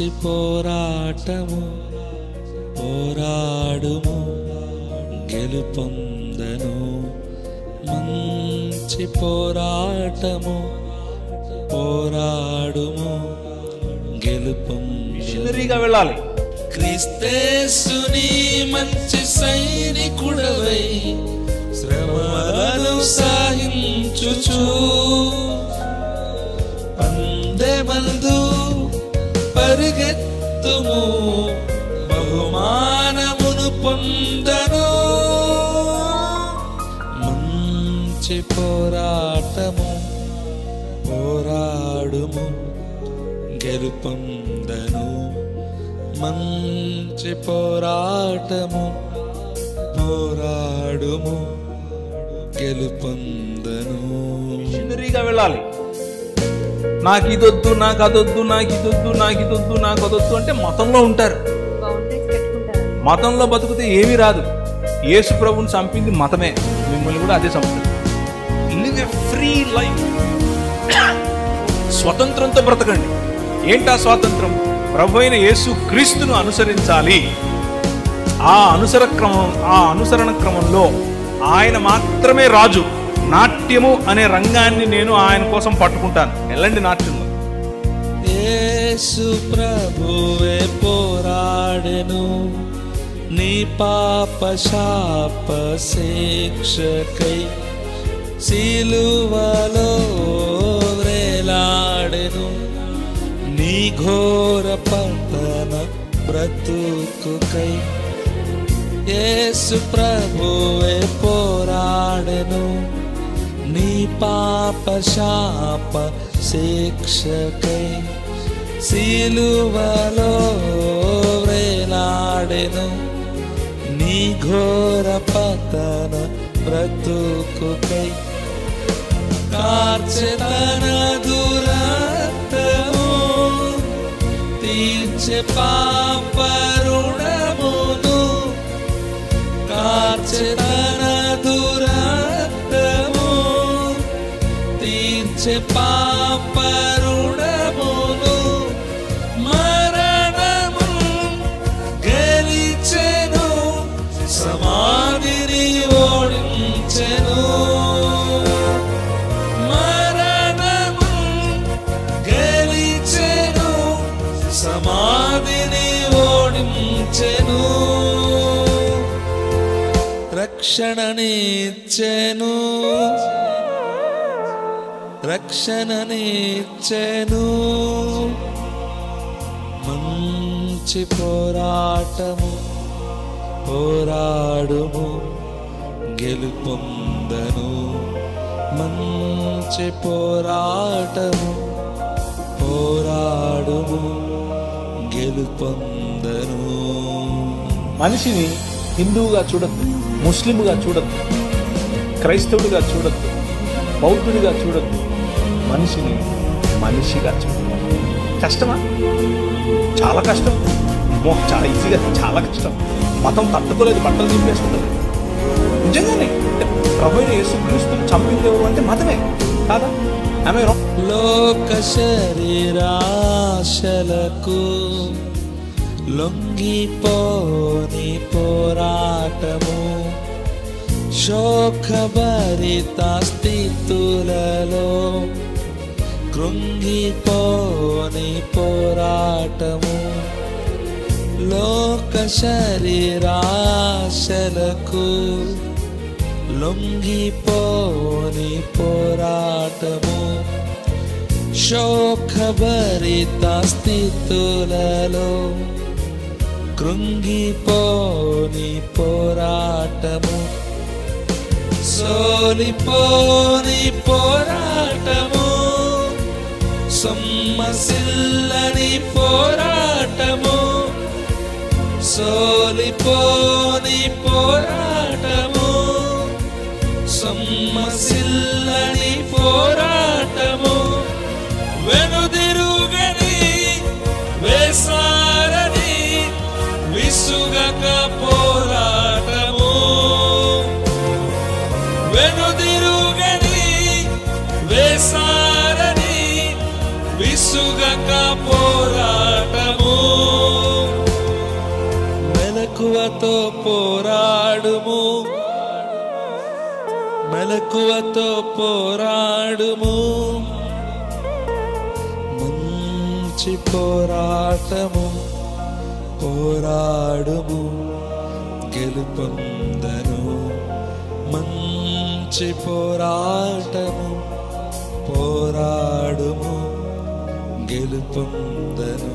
మంచి పోరాటము పోరాడుము గెలుపొందను. మంచి పోరాటము పోరాడుము గెలుపొందను. మిషనరీగా వెళ్ళాలి. క్రీస్తేసుని మంచి సైనికుడవై శ్రమలను సహించుచు పందెమందు పరిగెత్తుము బహుమానమును పొందను. మంచి పోరాటము పోరాడుము గెలుపొందను. మంచి పోరాటము పోరాడుము గెలుపొందను. మిషనరీగా వెళ్ళాలి. నాకు ఇదొద్దు, నాకు అదొద్దు, నాకు ఇదొద్దు, నాకు ఇదొద్దు, నాకు అదొద్దు అంటే మతంలో ఉంటారు. మతంలో బతుకుతే ఏమీ రాదు. యేసు ప్రభువుని చంపింది మతమే, మిమ్మల్ని కూడా అదే చంపుతుంది. Live a free life. స్వతంత్రంతో బ్రతకండి. ఏంటా స్వాతంత్రం? ప్రభు అయిన యేసు క్రీస్తును అనుసరించాలి. ఆ అనుసరణ క్రమంలో ఆయన మాత్రమే రాజు. నాట్యము అనే రంగాన్ని నేను ఆయన కోసం పట్టుకుంటాను. వెళ్ళండి నాట్యంలో. యేసు ప్రభువే పోరాడెను నీ పాప శాప శిక్షకై, సిలువలో వ్రేలాడెను నీ ఘోర పతన బ్రతుకుకై. యేసు ప్రభువే పోరాడెను నీ పాప శాప శిక్షకై, సిలువలో వ్రేలాడెను నీ ఘోర పతన బ్రతుకుకై. కార్చెతన దురక్తము తీర్చె పాప రుణమును, కార్చెతన దురక్తము తీర్చె పాప రుణమును. మరణము గెలిచెను సమాధిని ఓడించెను. మరణము గెలిచెను సమాధిని ఓడించెను. రక్షణనిచ్చెను రక్షణనిచ్చెను. మంచి పోరాటము పోరాడుము గెలుపొందను. మంచి పోరాటము పోరాడుము గెలుపొందను. మనిషిని హిందువుగా చూడద్దు, ముస్లింగా చూడద్దు, క్రైస్తవుడిగా చూడద్దు, బౌద్ధుడిగా చూడద్దు. మనిషిని మనిషిగా చూడద్దు. కష్టమా? చాలా కష్టం. చాలా ఈజీగా, చాలా కష్టం. మతం తట్టుకోలేదు, బట్టలు దింపేసుకుంటుంది. నిజంగానే ప్రభు అయిన యేసు క్రీస్తుని చంపింది ఎవరు అంటే మతమే కాదా? ఆమె లోక శరీరాశలకు లొంగిపోని పోరాటము, శోకభరిత స్థితులలో కృంగిపోని పోరాటము. లోక శరీరాశలకు లొంగిపోని పోరాటము, శోకభరిత స్థితులలో కృంగిపోని పోరాటము. సోలిపోని పోరాటము, సొమ్మసిల్లని పోరాటము. సోలిపోని పోరాటము, సొమ్మసిల్లని పోరాటము. వెనుదిరుగని వేసారని విసుగక పోరాటము. వెనుదిరుగని వేసారని విసుగక పోరాటము. మెలకువతో పోరాడుము, మెలకువతో పోరాడుము. మంచి పోరాటము పోరాడుము, గెలుపొందను. మంచి పోరాటము పోరాడుము, గెలుపొందను.